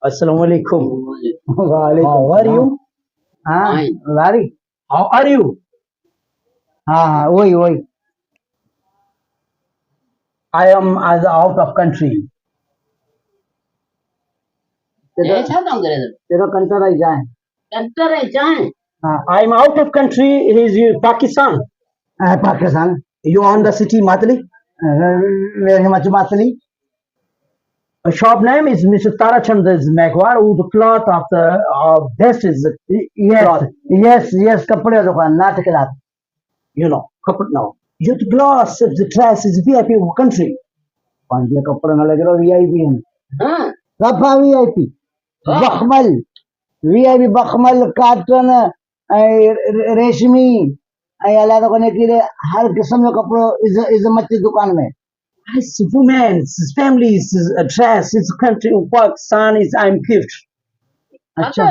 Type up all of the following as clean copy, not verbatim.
Assalamu alaikum. How are you? Very. How are you? वही I am as out of country. तेरा कंटर आई जाए I am out of country. Is Pakistan. Pakistan You on the city Matli? मेरे much Matali A shop name is Mr. Tarachand's Magwar. Who the cloth of the best is cloth. yes कपड़े दुकान नाट के रात You know, now. You the glass of the dress is VIP of country. पांच कपड़े न लगे VIP है रफा VIP बखमल VIP बखमल cotton रेशमी अल्लाह तो करने के लिए हर किस्म के कपड़ों इज्जत की दुकान में His women's, his family's dress, his country of Pakistan is I'm gift. अच्छा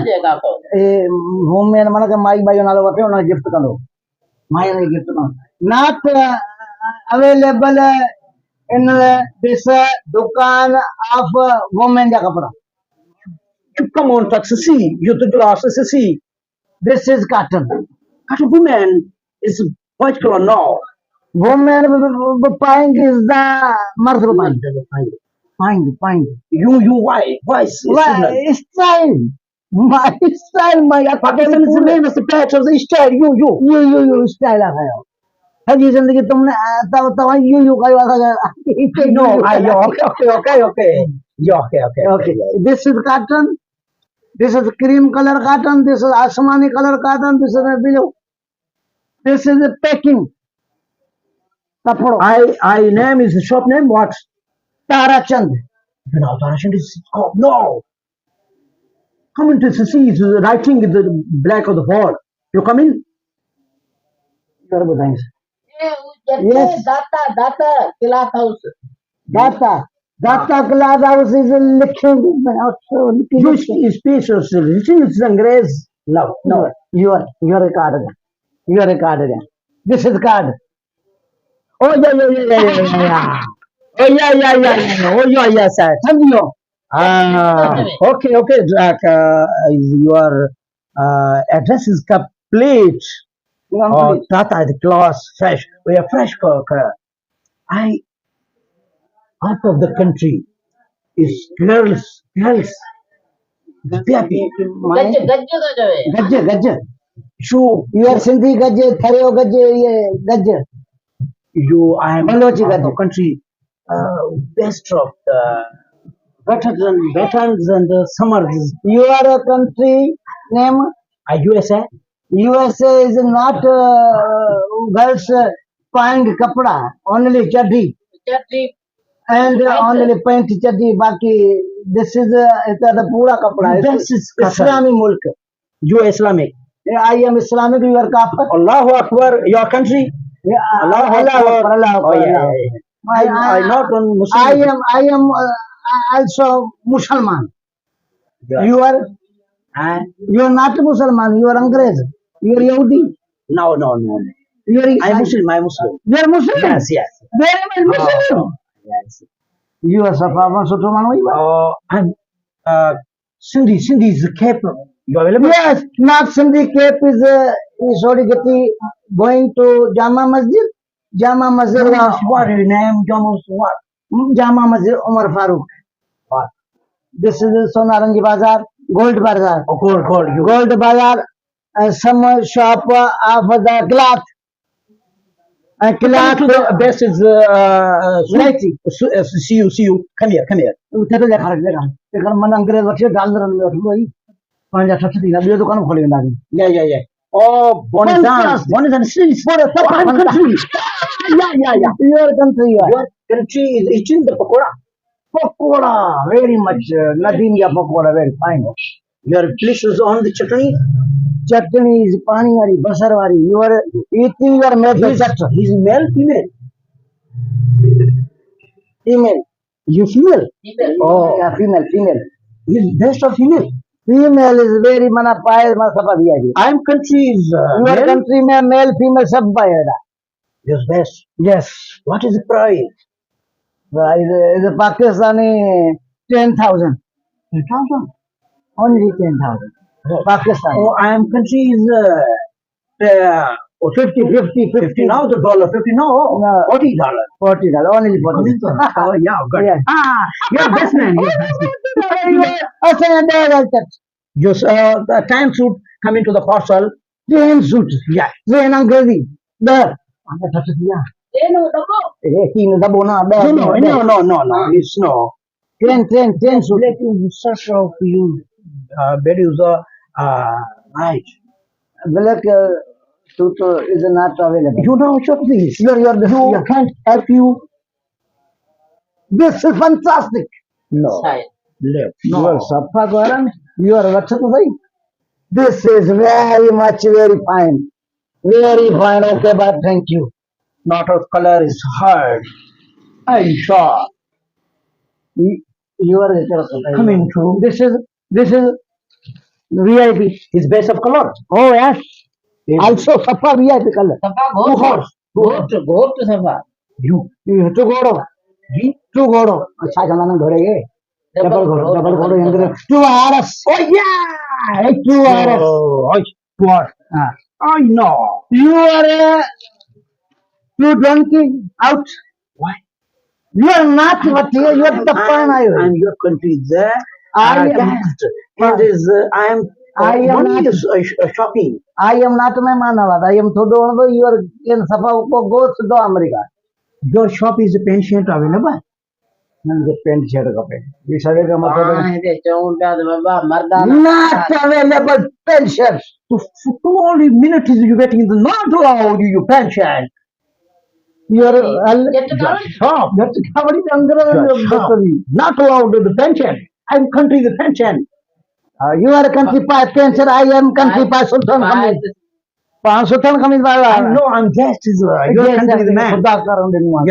होम में मन के माइक भाई नालो बताओ ना गिफ्ट कर दो माई ने गिफ्ट कर नॉट अवेलेबल इन दिस दुकान ऑफ वुमेन का कपड़ा You come on, see. You the glasses, see. This is cotton Cotton woman is white color now. Women पाएंगे इज द मर्द पाएंगे Why? Style my Pakistan is the name of the patch of the style. you style आ गया है जी जिंदगी तुमने तब you का No, okay. This is cotton. This is cream color cotton. This is asmani color cotton. This is blue. This is the packing. I name is the shop name what? Tarachand. You know, Tarachand is called no. Come into the see is writing in the black of the wall. You come in? Sir, बताएंगे. Yes. Data, Cloth House. Data Cloth House is looking. You speech of it's English. No. You are a card again. You are a card again. This is card. Oh yeah. Oh yeah, sir. समझियो. Okay. Your address is complete. Oh, Tata, the class, fresh. We are fresh cook. I out of the country is girls. Happy. गज्जे. You are Sindhi गज्जे, थरेओ गज्जे, ये गज्जे. I am Balochi out of country. Best of the veterans and the summers. You are a country name. USA. USA is not girls buying kapda, only chaddi and only pant chaddi. Baki this is the pura kapda. This is Islamic mulk. You Islamic. I am Islamic. You are kafir. Allahu Akbar. Your country. Allah Akbar. I not on Muslim. I am also Musliman. You are not Musliman. You are English. You are Yahudi. No. I'm Muslim. You are Muslim. Yes. Very much Muslim. Yes. You are Safavan Sotoman. I'm Sindhi is the cap. You available? Yes, not Sindhi cape is Sodigati going to Jama Masjid. What is your name? Jama Masjid Umar Farooq. What? This is Sonarangi Bazaar, Gold Bazaar. Oh, gold. Gold Bazaar, some shop of the cloth. Cloth. Best is see you. Come here. मन अंग्रेज बच्चे डाल रहे हैं वही 5-8 दिन अभी दुकान खोलेंगे दादी Yeah. Oh, Bonizan streets for a country. Yeah. Your country is eating the pakoda very much Nadim ya pakoda very fine. Your place is on the chutney. Chutney is pani wari basar wari. You are eating your made the chutney. He's male, Female. You female? Female. Oh yeah, female. He's best of female. Female is very mana पाए mana सब VIP. I am country's Your male. country में male female सब पाएगा. Yes, best. Yes. What is the price? Is a Pakistani 10,000. 10,000. Only 10,000. Pakistan. Oh, I am country's 50 now, the dollar, 50 now, No. $40. $40. Only $40. Oh, yeah, good. Yes. You're best man. You're best man. Just the time suit come into the parcel. Train suit. Yeah. Train अंग्रेजी. दर. એનું ડબ્બો तीन दबो ना No, no. It's no. Train suit. Let you search of you. Bed user. Right. Black suit is not available. You know what please? You're You can't help you. This is fantastic. No. થાય Left. You are No. Safa Garan. You are Vachata. This is very much very fine. Very fine. Okay, but thank you. Not of color is hard. I'm sure. You are Coming to This is VIP. his base of color. Oh yes. Also Safa VIP color. સફા Two horse. ઘોટ સફા You. To Goro. To Goro. अच्छा जमाना घोड़े ये. Double Goro. English. 2 hours. Oh yeah. 2 hours. Oh, 2 hours. I know. You are you donkey out. Why? You are not what you are the pan. And your country is there. I am- guest. And is I am. I am money not- is shopping. I am not my manavad. I am Thodo. You are in Safa go to the America. Your shop is a pension available. And the pen shirt of it. We said it. તે ચૌંટા બાબા મરદાના Not available pensions. For only minutes you getting the not allowed you pension. You are કેટલું કરો Shop. that's covered in under Shop. Not allowed the pension. I'm country the pension. you are country pass pension. I am country pass Sultan coming. Pass Sultan coming by. I know I'm guest is your country the man.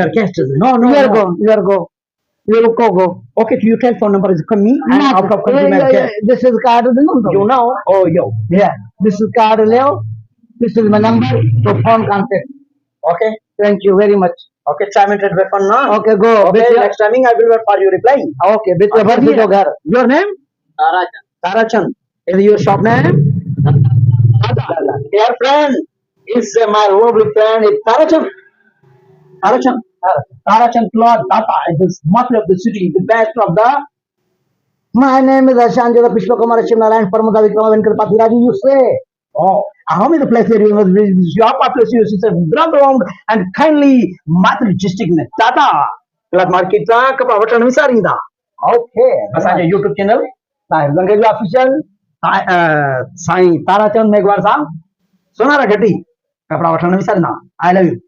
Your guest is no. You are go. You are go. You will go. Okay, to your telephone number is come me. I'm out of country man guest. This is card. You know? Oh, yo. Yeah. This is card. Leo. This is my number. So phone contact. Okay. Thank you very much. Okay, time and weapon now. Okay, go. Okay, With your- next timing I will wait for you reply. Okay, with your birth Okay, to Your name? Tarachand Tarachan. Is your shop name? Dear friend, is my lovely friend is Tarachan. Tarachan Cloth Tata is the mother of the city, the best of the. My name is Ashan Jala Pishwa Kumar Shimnaran Parmada Vikrama Venkata Pathiraji. You say. Oh, how many places you must visit? Your population is a background and kindly majestic Tata. Cloth market kapra vatan visarinda. Okay. Asanja YouTube channel. Sahib Gangeji official. Sai Tarachan Megwar Sam. Sonara Gatti. Kapra vatan visarinda. I love you.